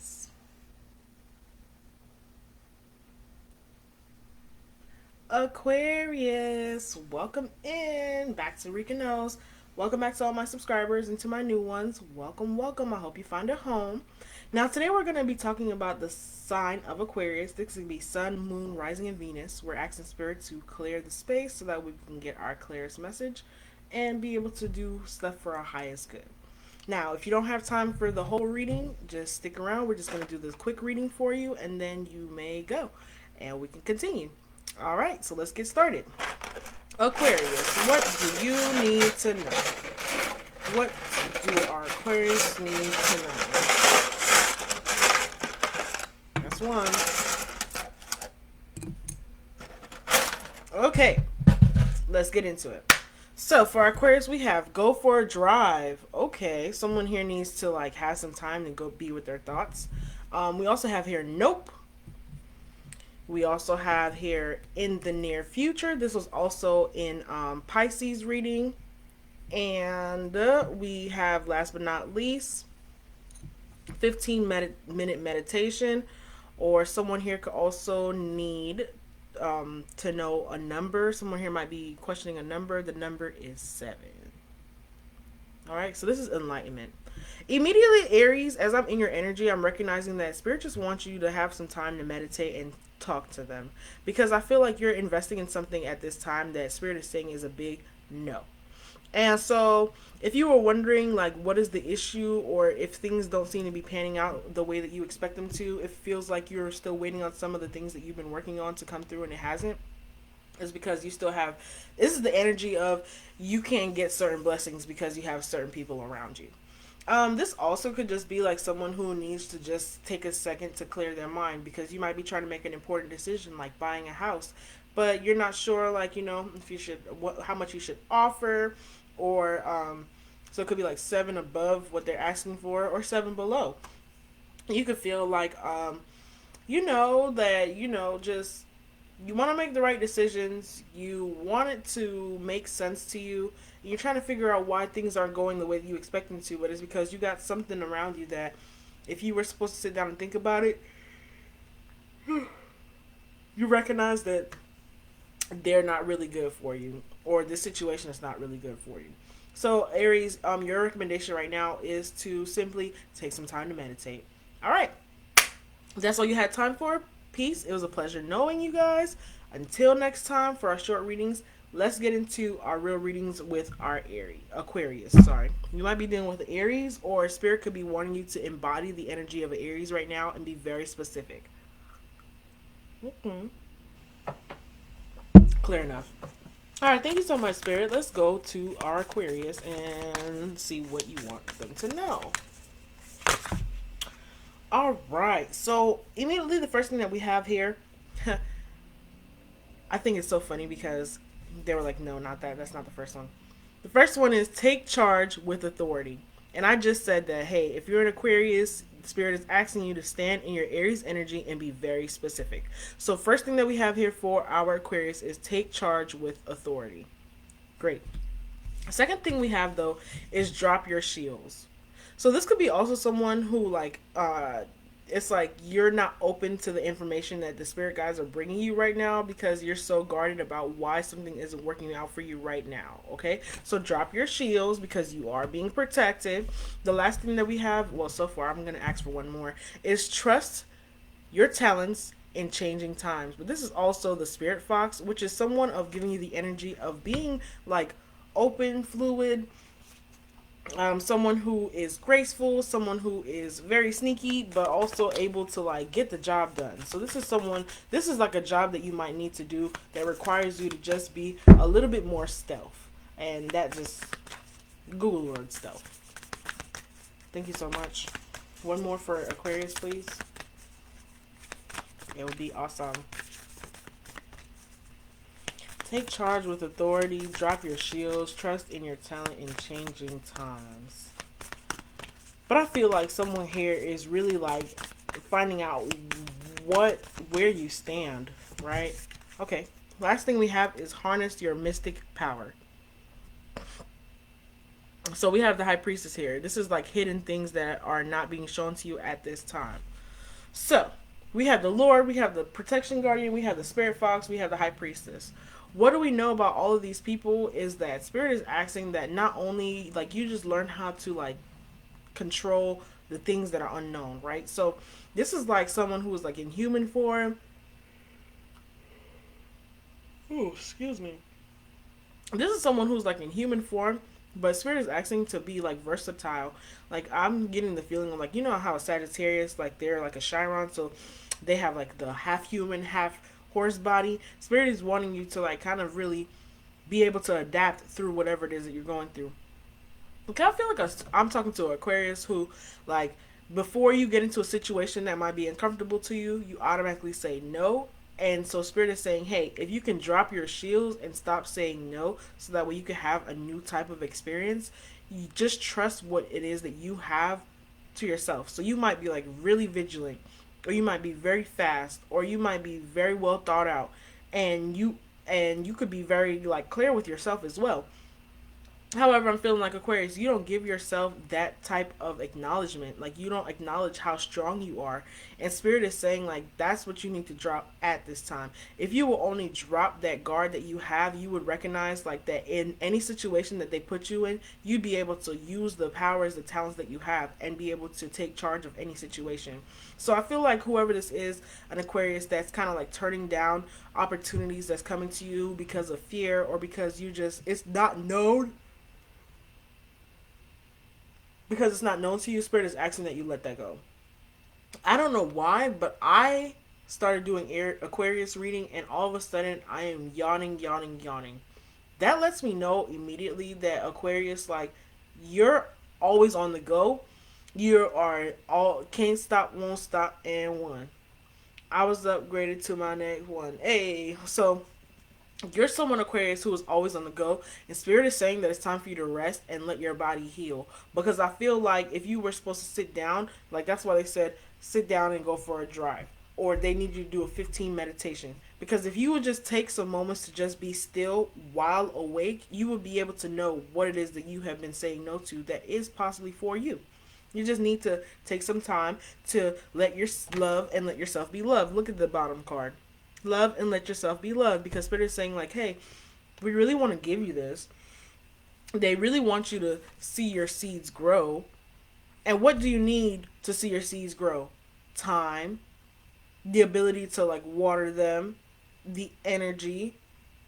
Aquarius. Aquarius, welcome in back to Rika Knows. Welcome back to all my subscribers and to my new ones. Welcome, welcome. I hope you find a home. Now, today we're going to be talking about the sign of Aquarius. This is going to be Sun, Moon, Rising, and Venus. We're asking Spirit to clear the space so that we can get our clearest message and be able to do stuff for our highest good. Now, if you don't have time for the whole reading, just stick around. We're just going to do this quick reading for you, and then you may go, and we can continue. All right, so let's get started. Aquarius, what do you need to know? What do our Aquarius need to know? That's one. Okay, let's get into it. So for Aquarius, we have go for a drive. Okay, someone here needs to like have some time to go be with their thoughts. We also have here nope. We also have here in the near future. This was also in Pisces reading. And we have last but not least 15-minute meditation. Or someone here could also need to know a number. Someone here might be questioning a number. The number is 7. Alright, so this is enlightenment. Immediately, Aries, as I'm in your energy, I'm recognizing that Spirit just wants you to have some time to meditate and talk to them. Because I feel like you're investing in something at this time that Spirit is saying is a big no. And so, if you were wondering, like, what is the issue, or if things don't seem to be panning out the way that you expect them to, it feels like you're still waiting on some of the things that you've been working on to come through and it hasn't, is because you still have, this is the energy of you can't get certain blessings because you have certain people around you. This also could just be like someone who needs to just take a second to clear their mind, because you might be trying to make an important decision like buying a house, but you're not sure, like, you know, if you should, how much you should offer, or so it could be like 7 above what they're asking for or 7 below. You could feel like you know that, you know, just you want to make the right decisions, you want it to make sense to you, and you're trying to figure out why things aren't going the way that you expect them to, but it's because you got something around you that if you were supposed to sit down and think about it, you recognize that they're not really good for you, or this situation is not really good for you. So Aries, your recommendation right now is to simply take some time to meditate. All right, that's all you had time for. Peace. It was a pleasure knowing you guys. Until next time for our short readings, let's get into our real readings with our Aquarius. Sorry, you might be dealing with Aries, or Spirit could be wanting you to embody the energy of an Aries right now and be very specific. Clear enough. All right, thank you so much, Spirit. Let's go to our Aquarius and see what you want them to know. All right, so immediately the first thing that we have here, I think it's so funny because they were like, no, not that. That's not the first one. The first one is take charge with authority. And I just said that, hey, if you're an Aquarius, Spirit is asking you to stand in your Aries energy and be very specific. So first thing that we have here for our Aquarius is take charge with authority. Great. Second thing we have, though, is drop your shields. So this could be also someone who, like, it's like you're not open to the information that the Spirit guides are bringing you right now because you're so guarded about why something isn't working out for you right now, okay? So drop your shields because you are being protected. The last thing that we have, well, so far, I'm going to ask for one more, is trust your talents in changing times. But this is also the Spirit Fox, which is someone of giving you the energy of being, like, open, fluid, someone who is graceful, someone who is very sneaky, but also able to like get the job done. So this is like a job that you might need to do that requires you to just be a little bit more stealth, and that just Google the word stealth. Thank you so much. One more for Aquarius, please. It would be awesome. Take charge with authority, drop your shields, trust in your talent in changing times. But I feel like someone here is really like finding out where you stand, right? Okay, last thing we have is harness your mystic power. So we have the High Priestess here. This is like hidden things that are not being shown to you at this time. So we have the Lord, we have the Protection Guardian, we have the Spirit Fox, we have the High Priestess. What do we know about all of these people is that Spirit is asking that not only like you just learn how to like control the things that are unknown, right? So this is like someone who is like in human form. Oh, excuse me. This is someone who's like in human form, but Spirit is asking to be like versatile. Like I'm getting the feeling of like, you know how a Sagittarius, like they're like a Chiron, so they have like the half human, half horse body. Spirit is wanting you to like kind of really be able to adapt through whatever it is that you're going through. Okay, I feel like I'm talking to an Aquarius who, like, before you get into a situation that might be uncomfortable to you, you automatically say no. And so Spirit is saying, hey, if you can drop your shields and stop saying no, so that way you can have a new type of experience, you just trust what it is that you have to yourself. So you might be like really vigilant, or you might be very fast, or you might be very well thought out, and you could be very like clear with yourself as well. However, I'm feeling like Aquarius, you don't give yourself that type of acknowledgement. Like, you don't acknowledge how strong you are. And Spirit is saying, like, that's what you need to drop at this time. If you will only drop that guard that you have, you would recognize, like, that in any situation that they put you in, you'd be able to use the powers, the talents that you have, and be able to take charge of any situation. So I feel like whoever this is, an Aquarius that's kind of like turning down opportunities that's coming to you because of fear or because it's not known, because it's not known to you, Spirit is asking that you let that go. I don't know why, but I started doing Aquarius reading, and all of a sudden I am yawning, yawning, yawning. That lets me know immediately that Aquarius, like, you're always on the go. You are all can't stop, won't stop, and one. I was upgraded to my next one. Hey, so you're someone, Aquarius, who is always on the go, and Spirit is saying that it's time for you to rest and let your body heal. Because I feel like if you were supposed to sit down, like that's why they said sit down and go for a drive, or they need you to do a 15 meditation. Because if you would just take some moments to just be still while awake, you would be able to know what it is that you have been saying no to that is possibly for you. You just need to take some time to let your love and let yourself be loved. Look at the bottom card. Love and let yourself be loved, because Spirit is saying like, hey, we really want to give you this. They really want you to see your seeds grow. And what do you need to see your seeds grow? Time, the ability to like water them, the energy.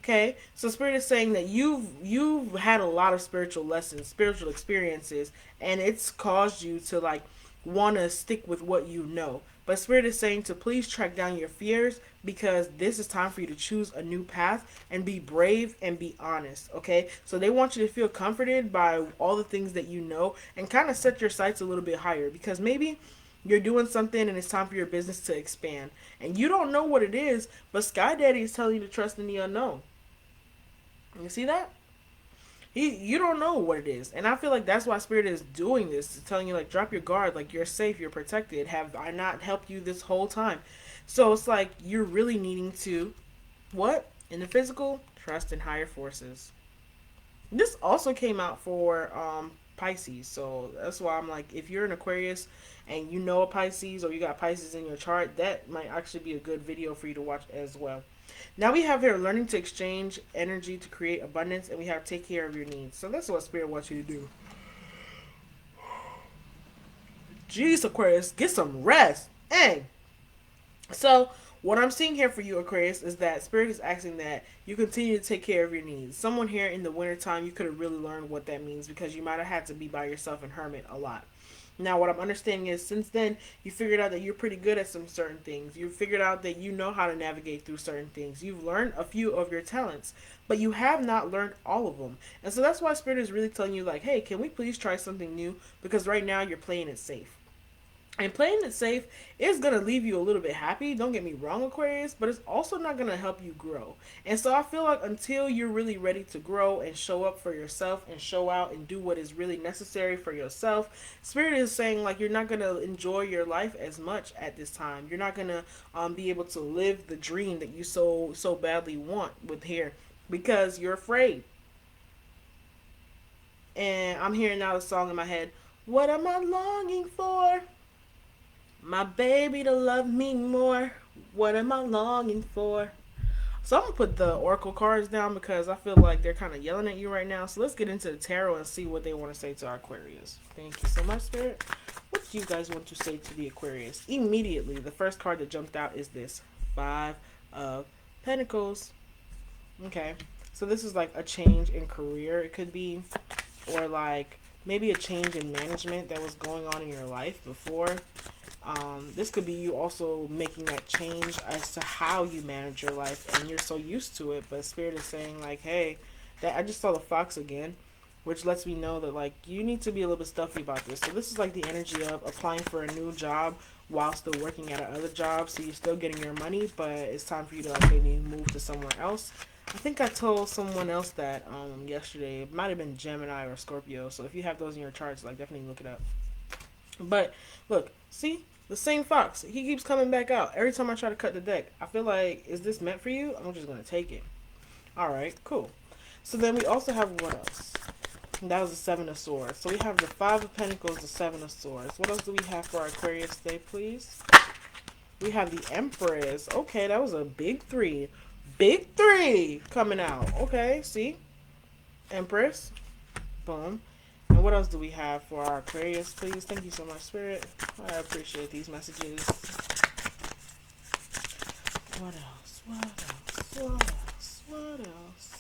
Okay, so Spirit is saying that you've had a lot of spiritual lessons, spiritual experiences, and it's caused you to like want to stick with what you know. But Spirit is saying to please track down your fears, because this is time for you to choose a new path and be brave and be honest. Okay, so they want you to feel comforted by all the things that you know and kind of set your sights a little bit higher, because maybe you're doing something and it's time for your business to expand and you don't know what it is, but Sky Daddy is telling you to trust in the unknown. You see that? You don't know what it is, and I feel like that's why Spirit is doing this, telling you like drop your guard, like you're safe, you're protected. Have I not helped you this whole time? So it's like you're really needing to what in the physical trust in higher forces. This also came out for Pisces, so that's why I'm like, if you're an Aquarius and you know a Pisces or you got Pisces in your chart, that might actually be a good video for you to watch as well. Now we have here learning to exchange energy to create abundance, and we have take care of your needs. So that's what Spirit wants you to do. Jeez, Aquarius, get some rest. Hey. So what I'm seeing here for you, Aquarius, is that Spirit is asking that you continue to take care of your needs. Someone here in the wintertime, you could have really learned what that means, because you might have had to be by yourself and hermit a lot. Now, what I'm understanding is since then, you figured out that you're pretty good at some certain things. You figured out that you know how to navigate through certain things. You've learned a few of your talents, but you have not learned all of them. And so that's why Spirit is really telling you, like, hey, can we please try something new? Because right now you're playing it safe. And playing it safe is going to leave you a little bit happy. Don't get me wrong, Aquarius, but it's also not going to help you grow. And so I feel like until you're really ready to grow and show up for yourself and show out and do what is really necessary for yourself, Spirit is saying like you're not going to enjoy your life as much at this time. You're not going to be able to live the dream that you so badly want with here, because you're afraid. And I'm hearing now the song in my head. What am I longing for? My baby to love me more. What am I longing for? So I'm gonna put the oracle cards down because I feel like they're kind of yelling at you right now. So let's get into the tarot and see what they want to say to our Aquarius. Thank you so much, Spirit. What do you guys want to say to the Aquarius? Immediately, the first card that jumped out is this Five of Pentacles. Okay, so this is like a change in career. It could be, or like maybe a change in management that was going on in your life before. This could be you also making that change as to how you manage your life, and you're so used to it. But Spirit is saying like, hey, that I just saw the fox again, which lets me know that like you need to be a little bit stuffy about this. So this is like the energy of applying for a new job while still working at another job. So you're still getting your money, but it's time for you to like maybe move to somewhere else. I think I told someone else that yesterday. It might have been Gemini or Scorpio. So if you have those in your charts, like definitely look it up. But look, see the same fox. He keeps coming back out every time I try to cut the deck. I feel like, is this meant for you? I'm just gonna take it. All right, cool. So then we also have what else? That was the Seven of Swords. So we have the Five of Pentacles, the Seven of Swords. What else do we have for our Aquarius today, please? We have the Empress. Okay, that was a big three. Big three coming out. Okay, see? Empress. Boom. And what else do we have for our Aquarius, please? Thank you so much, Spirit. I appreciate these messages. What else? What else? What else? What else?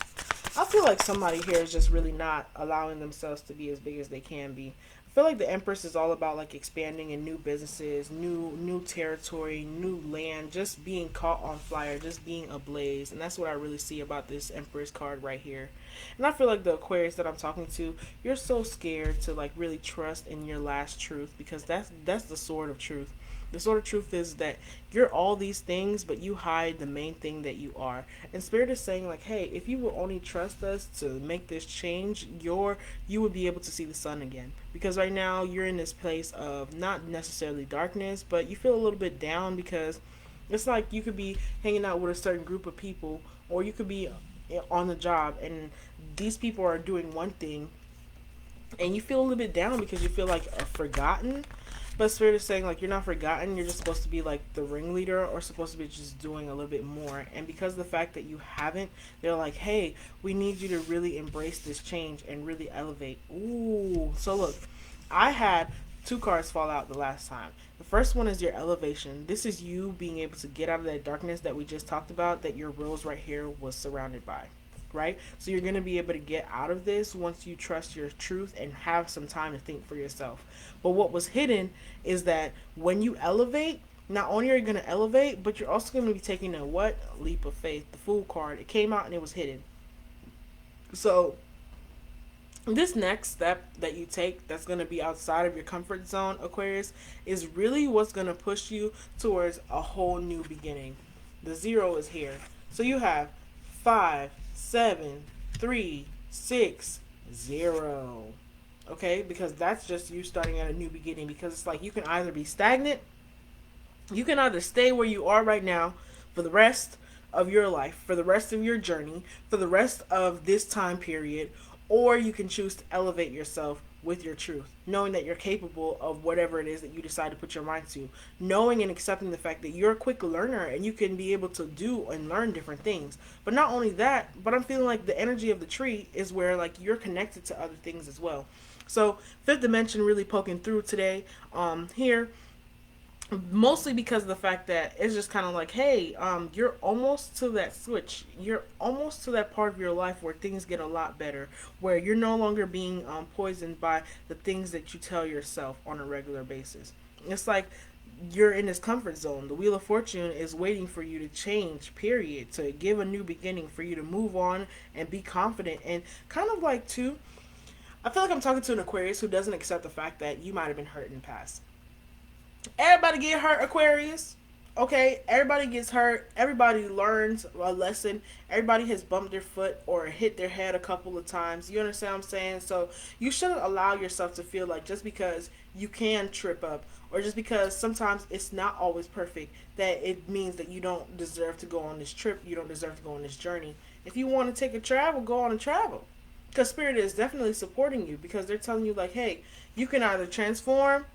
I feel like somebody here is just really not allowing themselves to be as big as they can be. I feel like the Empress is all about like expanding in new businesses, new territory, new land, just being caught on fire, just being ablaze. And that's what I really see about this Empress card right here. And I feel like the Aquarius that I'm talking to, you're so scared to like really trust in your last truth, because that's the sword of truth. The sword of truth is that you're all these things, but you hide the main thing that you are. And Spirit is saying like, hey, if you will only trust us to make this change, you would be able to see the sun again. Because right now you're in this place of not necessarily darkness, but you feel a little bit down because it's like you could be hanging out with a certain group of people, or you could be on the job and these people are doing one thing and you feel a little bit down because you feel like forgotten. But Spirit is saying like you're not forgotten, you're just supposed to be like the ringleader, or supposed to be just doing a little bit more. And because of the fact that you haven't, they're like, hey, we need you to really embrace this change and really elevate. Ooh, so look, I had two cards fall out the last time. The first one is your elevation. This is you being able to get out of that darkness that we just talked about, that your rose right here was surrounded by. Right? So you're going to be able to get out of this once you trust your truth and have some time to think for yourself. But what was hidden is that when you elevate, not only are you going to elevate, but you're also going to be taking a what? Leap of faith. The Fool card. It came out and it was hidden. So this next step that you take that's going to be outside of your comfort zone, Aquarius, is really what's going to push you towards a whole new beginning. The zero is here. So you have 5, 7, 3, 6, 0. Okay, because that's just you starting at a new beginning. Because it's like you can either be stagnant, you can either stay where you are right now for the rest of your life, for the rest of your journey, for the rest of this time period, or you can choose to elevate yourself with your truth, knowing that you're capable of whatever it is that you decide to put your mind to, knowing and accepting the fact that you're a quick learner and you can be able to do and learn different things. But not only that, but I'm feeling like the energy of the tree is where like you're connected to other things as well. So fifth dimension really poking through today here, mostly because of the fact that it's just kind of like, hey, you're almost to that switch, you're almost to that part of your life where things get a lot better, where you're no longer being poisoned by the things that you tell yourself on a regular basis. It's like you're in this comfort zone. The Wheel of Fortune is waiting for you to change, period, to give a new beginning, for you to move on and be confident. And kind of like too, I feel like I'm talking to an Aquarius who doesn't accept the fact that you might have been hurt in the past. Everybody get hurt, Aquarius. Okay, everybody gets hurt. Everybody learns a lesson. Everybody has bumped their foot or hit their head a couple of times. You understand what I'm saying? So you shouldn't allow yourself to feel like just because you can trip up, or just because sometimes it's not always perfect, that it means that you don't deserve to go on this trip. You don't deserve to go on this journey. If you want to take a travel, go on a travel. Because Spirit is definitely supporting you, because they're telling you, like, hey, you can either transform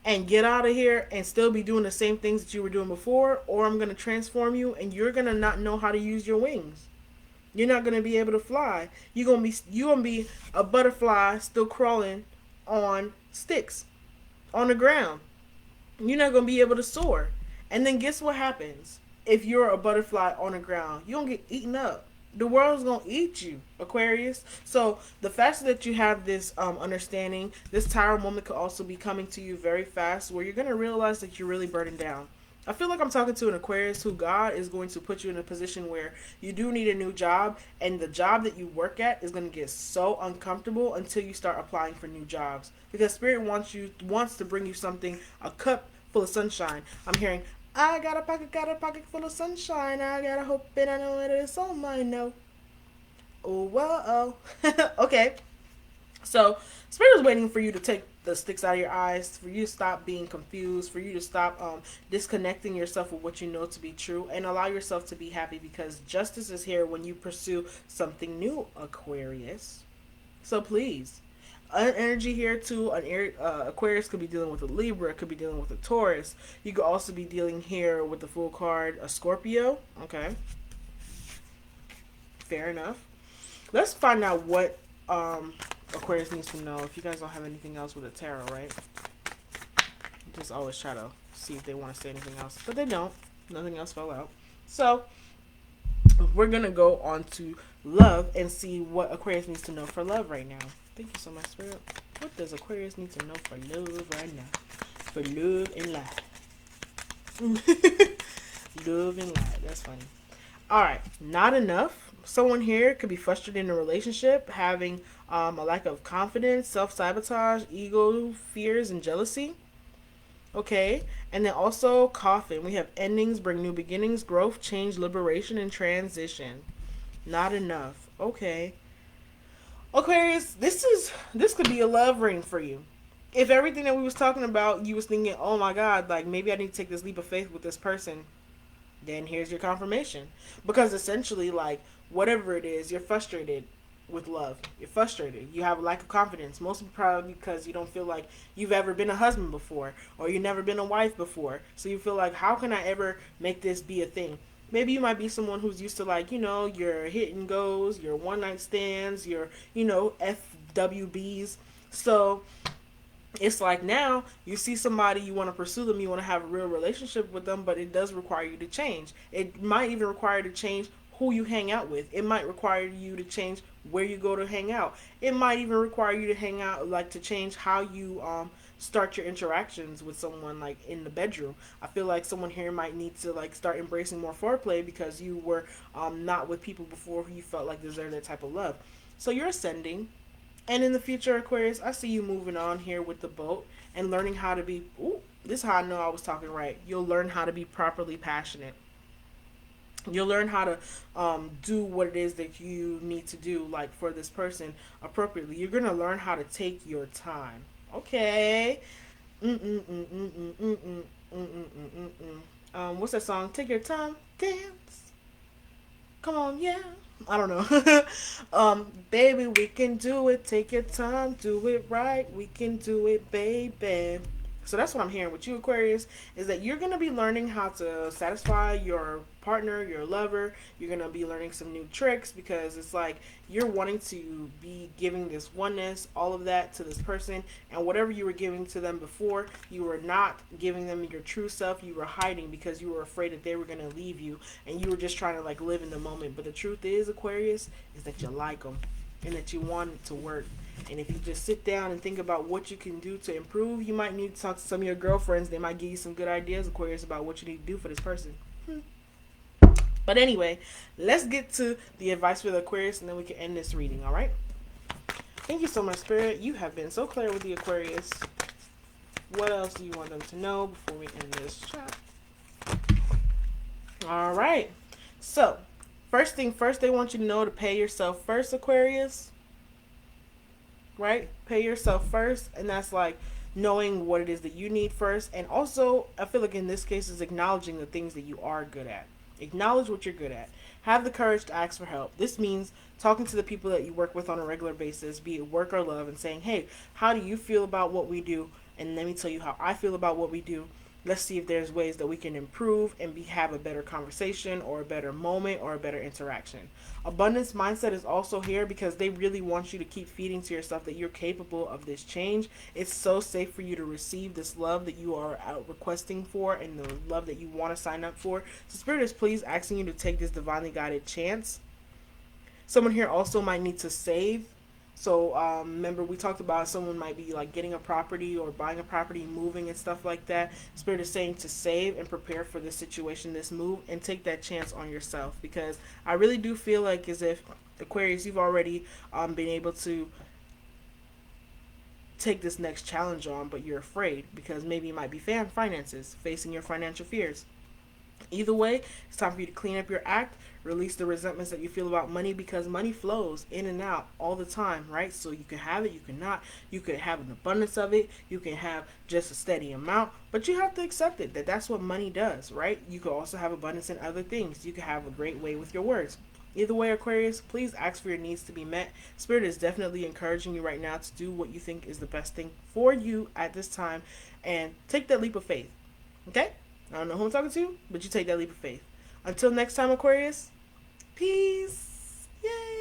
and get out of here and still be doing the same things that you were doing before, or I'm going to transform you and you're going to not know how to use your wings. You're not going to be able to fly. You're going to be a butterfly still crawling on sticks on the ground. You're not going to be able to soar. And then guess what happens? If you're a butterfly on the ground, you're going to get eaten up. The world's going to eat you, Aquarius. So the faster that you have this understanding, this tower moment could also be coming to you very fast, where you're going to realize that you're really burdened down. I feel like I'm talking to an Aquarius who God is going to put you in a position where you do need a new job, and the job that you work at is going to get so uncomfortable until you start applying for new jobs. Because Spirit wants to bring you something, a cup full of sunshine. I'm hearing, I got a pocket full of sunshine. I got a hope and I know it is all mine now. Oh, well, oh. Okay. So, Spirit is waiting for you to take the sticks out of your eyes, for you to stop being confused, for you to stop disconnecting yourself with what you know to be true, and allow yourself to be happy, because justice is here when you pursue something new, Aquarius. So please, an energy here too. Aquarius could be dealing with a Libra, could be dealing with a Taurus. You could also be dealing here with the Fool card, a Scorpio. Okay, fair enough. Let's find out what Aquarius needs to know. If you guys don't have anything else with a tarot, right? Just always try to see if they want to say anything else, but they don't. Nothing else fell out. So we're gonna go on to love and see what Aquarius needs to know for love right now. Thank you so much, Spirit. What does Aquarius need to know for love right now? For love and life. Love and life. That's funny. Alright, not enough. Someone here could be frustrated in a relationship, having a lack of confidence, self-sabotage, ego, fears, and jealousy. Okay, and then also coffin. We have endings, bring new beginnings, growth, change, liberation, and transition. Not enough. Okay. Aquarius, this could be a love ring for you. If everything that we was talking about, you was thinking, oh my God, like maybe I need to take this leap of faith with this person, then here's your confirmation. Because essentially, like, whatever it is, you're frustrated with love. You're frustrated. You have a lack of confidence. Mostly probably because you don't feel like you've ever been a husband before, or you've never been a wife before. So you feel like, how can I ever make this be a thing? Maybe you might be someone who's used to, like, your hit and goes, your one night stands, your, FWBs. So it's like now you see somebody, you want to pursue them, you want to have a real relationship with them, but it does require you to change. It might even require you to change who you hang out with. It might require you to change where you go to hang out. It might even require you to hang out, like, to change how you start your interactions with someone, like in the bedroom. I feel like someone here might need to, like, start embracing more foreplay because you were not with people before who you felt like deserved that type of love. So you're ascending. And in the future, Aquarius, I see you moving on here with the boat and learning how to be, this is how I know I was talking right. You'll learn how to be properly passionate. You'll learn how to do what it is that you need to do, like, for this person appropriately. You're going to learn how to take your time. Okay. What's that song? Take your time, dance. Come on, yeah. I don't know. Baby, we can do it. Take your time, do it right. We can do it, baby. So that's what I'm hearing with you, Aquarius, is that you're going to be learning how to satisfy your partner, your lover. You're going to be learning some new tricks, because it's like you're wanting to be giving this oneness, all of that to this person. And whatever you were giving to them before, you were not giving them your true self. You were hiding because you were afraid that they were going to leave you. And you were just trying to, like, live in the moment. But the truth is, Aquarius, is that you like them and that you want it to work. And if you just sit down and think about what you can do to improve, you might need to talk to some of your girlfriends. They might give you some good ideas, Aquarius, about what you need to do for this person. But anyway, let's get to the advice for the Aquarius, and then we can end this reading, all right? Thank you so much, Spirit. You have been so clear with the Aquarius. What else do you want them to know before we end this chat? All right. So, first thing first, they want you to know to pay yourself first, Aquarius. Right? Pay yourself first. And that's like knowing what it is that you need first. And also, I feel like in this case, is acknowledging the things that you are good at. Acknowledge what you're good at. Have the courage to ask for help. This means talking to the people that you work with on a regular basis, be it work or love, and saying, hey, how do you feel about what we do? And let me tell you how I feel about what we do. Let's see if there's ways that we can improve and have a better conversation or a better moment or a better interaction. Abundance mindset is also here because they really want you to keep feeding to yourself that you're capable of this change. It's so safe for you to receive this love that you are out requesting for and the love that you want to sign up for. So Spirit is please asking you to take this divinely guided chance. Someone here also might need to save. So remember, we talked about someone might be like getting a property or buying a property, moving and stuff like that. Spirit is saying to save and prepare for this situation, this move, and take that chance on yourself, because I really do feel like as if Aquarius, you've already been able to take this next challenge on, but you're afraid because maybe it might be finances, facing your financial fears. Either way, it's time for you to clean up your act, release the resentments that you feel about money, because money flows in and out all the time, right? So you can have it, you cannot, you can have an abundance of it, you can have just a steady amount, but you have to accept it, that that's what money does, right? You can also have abundance in other things. You can have a great way with your words. Either way, Aquarius, please ask for your needs to be met. Spirit is definitely encouraging you right now to do what you think is the best thing for you at this time, and take that leap of faith, okay? I don't know who I'm talking to, but you take that leap of faith. Until next time, Aquarius, peace. Yay!